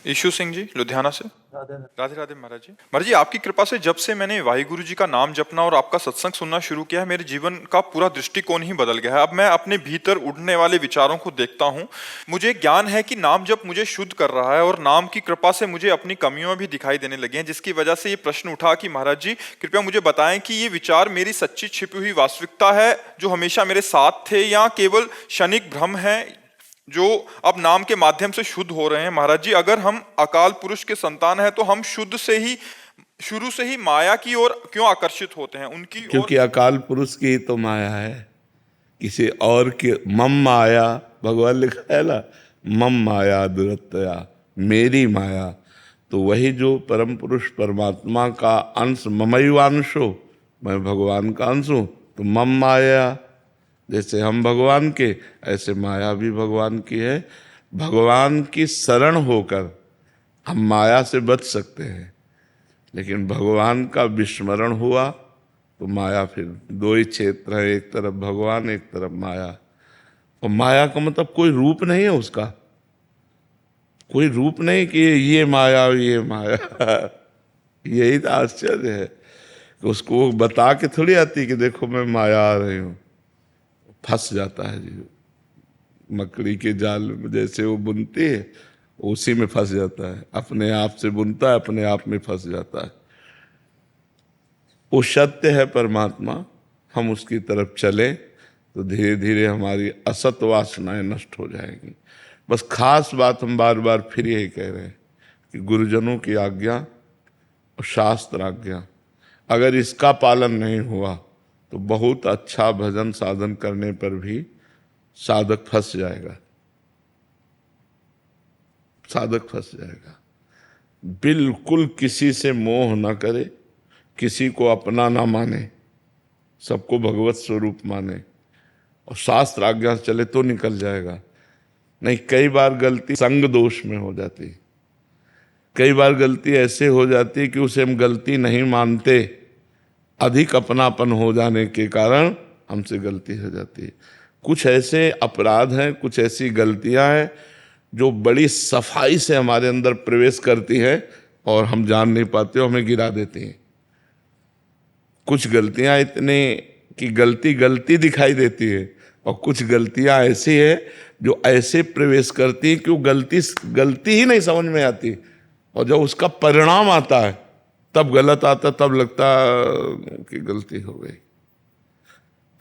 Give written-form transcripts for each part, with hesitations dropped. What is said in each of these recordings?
Issue Singh ji Ludhiana से। राधे राधे राधे महाराज जी। महाराज जी, आपकी कृपा से जब से मैंने वाहिगुरु जी का नाम जपना और आपका सत्संग सुनना शुरू किया है, मेरे जीवन का पूरा दृष्टिकोण ही बदल गया है। अब मैं अपने भीतर उठने वाले विचारों को देखता हूँ। मुझे ज्ञान है कि नाम जप मुझे शुद्ध कर रहा है और नाम की कृपा से मुझे अपनी कमियां भी दिखाई देने लगी हैं, जिसकी वजह से ये प्रश्न उठा कि महाराज जी कृपया मुझे बताएं कि ये विचार मेरी सच्ची छिपी हुई वास्तविकता है जो हमेशा मेरे साथ थे, या केवल क्षणिक भ्रम है जो अब नाम के माध्यम से शुद्ध हो रहे हैं। महाराज जी, अगर हम अकाल पुरुष के संतान हैं तो हम शुरू से ही माया की ओर क्यों आकर्षित होते हैं, उनकी क्योंकि अकाल पुरुष की ही तो माया है, किसी और की। मम माया, भगवान लिखा है ना, मम माया दुरतया, मेरी माया। तो वही जो परम पुरुष परमात्मा का अंश, ममैवांशो, मैं भगवान का अंश हूँ, तो मम माया, जैसे हम भगवान के, ऐसे माया भी भगवान की है। भगवान की शरण होकर हम माया से बच सकते हैं, लेकिन भगवान का विस्मरण हुआ तो माया, फिर दो ही क्षेत्र है, एक तरफ भगवान, एक तरफ माया। और माया का मतलब कोई रूप नहीं है उसका, कोई रूप नहीं कि ये माया ये माया। यही तो आश्चर्य है कि उसको बता के थोड़ी आती कि देखो मैं माया आ रही हूँ। फंस जाता है जी, मकड़ी के जाल में जैसे वो बुनती है, उसी में फंस जाता है, अपने आप से बुनता है, अपने आप में फंस जाता है। वो सत्य है परमात्मा, हम उसकी तरफ चले तो धीरे धीरे हमारी असत वासनाएं नष्ट हो जाएंगी। बस खास बात हम बार बार फिर यही कह रहे हैं कि गुरुजनों की आज्ञा और शास्त्र आज्ञा, अगर इसका पालन नहीं हुआ तो बहुत अच्छा भजन साधन करने पर भी साधक फंस जाएगा, साधक फंस जाएगा। बिल्कुल किसी से मोह न करे, किसी को अपना ना माने, सबको भगवत स्वरूप माने और शास्त्र आज्ञा से चले तो निकल जाएगा। नहीं, कई बार गलती संग दोष में हो जाती, कई बार गलती ऐसे हो जाती कि उसे हम गलती नहीं मानते, अधिक अपनापन हो जाने के कारण हमसे गलती हो जाती है। कुछ ऐसे अपराध हैं, कुछ ऐसी गलतियां हैं जो बड़ी सफाई से हमारे अंदर प्रवेश करती हैं और हम जान नहीं पाते, हमें गिरा देती हैं। कुछ गलतियां इतने कि गलती गलती दिखाई देती है, और कुछ गलतियां ऐसी है जो ऐसे प्रवेश करती है कि वो गलती गलती ही नहीं समझ में आती, और जब उसका परिणाम आता है तब गलत आता, तब लगता कि गलती हो गई।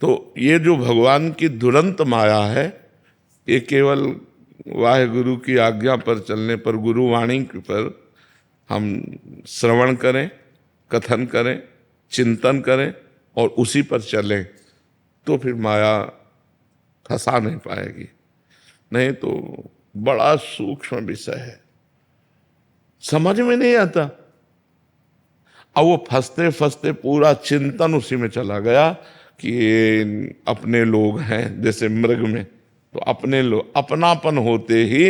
तो ये जो भगवान की दुरंत माया है, ये केवल वाहेगुरु की आज्ञा पर चलने पर, गुरुवाणी पर हम श्रवण करें, कथन करें, चिंतन करें और उसी पर चलें तो फिर माया फंसा नहीं पाएगी। नहीं तो बड़ा सूक्ष्म विषय है, समझ में नहीं आता। अब वो फंसते फंसते पूरा चिंतन उसी में चला गया कि ये अपने लोग हैं, जैसे मृग में, तो अपने लोग, अपनापन होते ही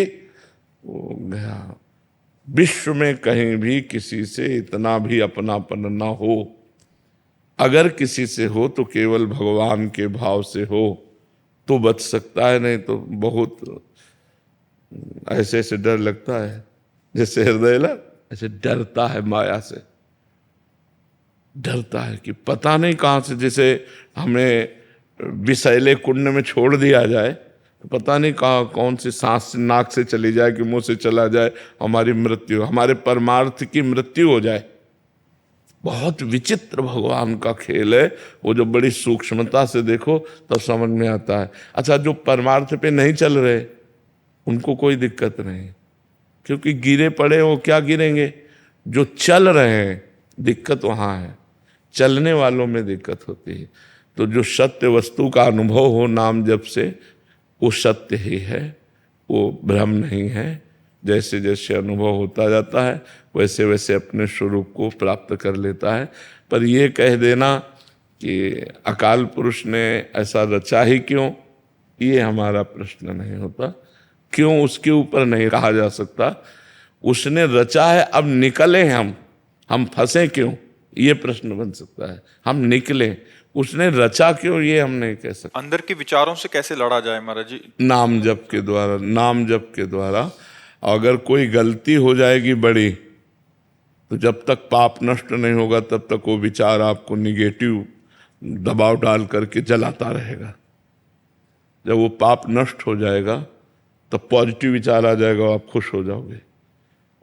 वो गया। विश्व में कहीं भी किसी से इतना भी अपनापन ना हो, अगर किसी से हो तो केवल भगवान के भाव से हो तो बच सकता है, नहीं तो बहुत ऐसे ऐसे डर लगता है, जैसे हृदय ना ऐसे डरता है, माया से डरता है कि पता नहीं कहाँ से, जैसे हमें विषैले कुंड में छोड़ दिया जाए तो पता नहीं कहाँ कौन सी सांस नाक से चली जाए कि मुंह से चला जाए, हमारी मृत्यु, हमारे परमार्थ की मृत्यु हो जाए। बहुत विचित्र भगवान का खेल है वो, जो बड़ी सूक्ष्मता से देखो तब समझ में आता है। अच्छा, जो परमार्थ पे नहीं चल रहे उनको कोई दिक्कत नहीं, क्योंकि गिरे पड़े वो क्या गिरेंगे, जो चल रहे हैं दिक्कत वहाँ है, चलने वालों में दिक्कत होती है। तो जो सत्य वस्तु का अनुभव हो नाम जप से, वो सत्य ही है, वो भ्रम नहीं है। जैसे जैसे अनुभव होता जाता है वैसे वैसे अपने स्वरूप को प्राप्त कर लेता है। पर ये कह देना कि अकाल पुरुष ने ऐसा रचा ही क्यों, ये हमारा प्रश्न नहीं होता। क्यों उसके ऊपर नहीं कहा जा सकता, उसने रचा है, अब निकले हम फंसे क्यों, ये प्रश्न बन सकता है। हम निकले, उसने रचा क्यों, ये हम नहीं कह सकते। अंदर के विचारों से कैसे लड़ा जाए महाराज जी? नाम जप के द्वारा, नाम जप के द्वारा अगर कोई गलती हो जाएगी बड़ी, तो जब तक पाप नष्ट नहीं होगा तब तक वो विचार आपको निगेटिव दबाव डाल करके जलाता रहेगा। जब वो पाप नष्ट हो जाएगा तब पॉजिटिव विचार आ जाएगा, आप खुश हो जाओगे।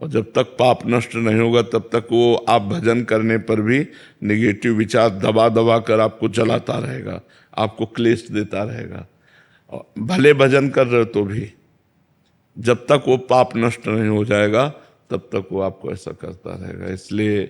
और जब तक पाप नष्ट नहीं होगा तब तक वो आप भजन करने पर भी निगेटिव विचार दबा दबा कर आपको जलाता रहेगा, आपको क्लेश देता रहेगा। और भले भजन कर रहे हो तो भी जब तक वो पाप नष्ट नहीं हो जाएगा तब तक वो आपको ऐसा करता रहेगा। इसलिए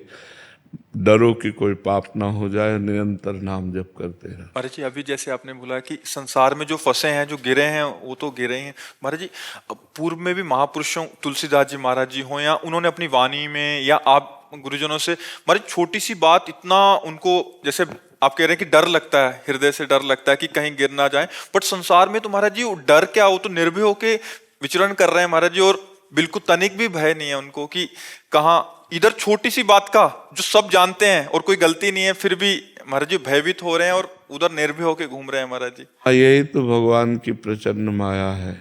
डरो कि कोई पाप ना हो जाए, निरंतर नाम जप करते रहो। महाराज जी, अभी जैसे आपने बोला कि संसार में जो फंसे हैं, जो गिरे हैं, वो तो गिरे ही हैं। महाराज जी, पूर्व में भी महापुरुषों, तुलसीदास जी महाराज जी हो, या उन्होंने अपनी वाणी में, या आप गुरुजनों से, महाराज छोटी सी बात इतना उनको, जैसे आप कह रहे हैं कि डर लगता है, हृदय से डर लगता है कि कहीं गिर ना जाए, बट संसार में तो महाराज जी वो डर क्या, वो तो निर्भय होके विचरण कर रहे हैं महाराज जी, और बिल्कुल तनिक भी भय नहीं है उनको कि कहाँ इधर छोटी सी बात का जो सब जानते हैं और कोई गलती नहीं है, फिर भी महाराज जी भयभीत हो रहे हैं और उधर निर्भय होके घूम रहे हैं महाराज जी। यही तो भगवान की प्रचंड माया है।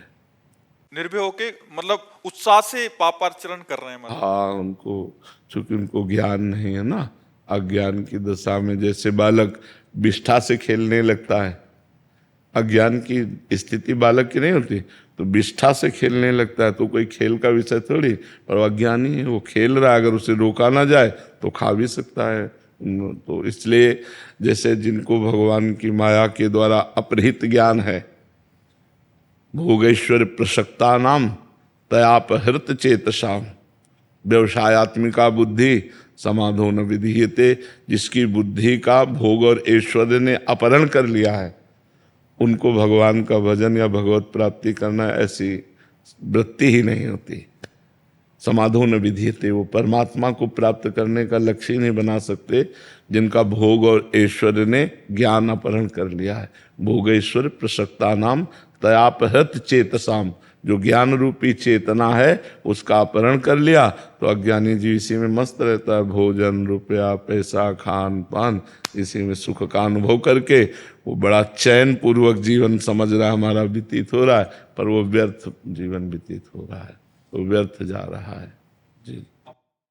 निर्भय होके मतलब उत्साह से पापाचरण कर रहे हैं महाराज। हाँ, उनको चूंकि उनको ज्ञान नहीं है ना, अज्ञान की दशा में जैसे बालक विष्ठा से खेलने लगता है, अज्ञान की स्थिति बालक की नहीं होती, तो विष्ठा से खेलने लगता है, तो कोई खेल का विषय थोड़ी, पर अज्ञानी है, वो खेल रहा है, अगर उसे रोका ना जाए तो खा भी सकता है। तो इसलिए जैसे जिनको भगवान की माया के द्वारा अपहृत ज्ञान है, भोगेश्वर प्रसक्ता नाम तयापहृत चेतसाम व्यवसायत्मिका बुद्धि समाधो न विधीयते, जिसकी बुद्धि का भोग और ऐश्वर्य ने अपहरण कर लिया है, उनको भगवान का भजन या भगवत प्राप्ति करना ऐसी वृत्ति ही नहीं होती। समाधो न विधीयते, वो परमात्मा को प्राप्त करने का लक्ष्य ही नहीं बना सकते जिनका भोग और ऐश्वर्य ने ज्ञान अपहरण कर लिया है। भोगेश्वर प्रसक्ता नाम तयापहृत चेतसाम, जो ज्ञान रूपी चेतना है उसका अपहरण कर लिया, तो अज्ञानी जीव इसी में मस्त रहता है, भोजन, रुपया, पैसा, खान पान, इसी में सुख का अनुभव करके वो बड़ा चैन पूर्वक जीवन समझ रहा है हमारा व्यतीत हो रहा है, पर वो व्यर्थ जीवन व्यतीत हो रहा है, वो व्यर्थ जा रहा है। जी।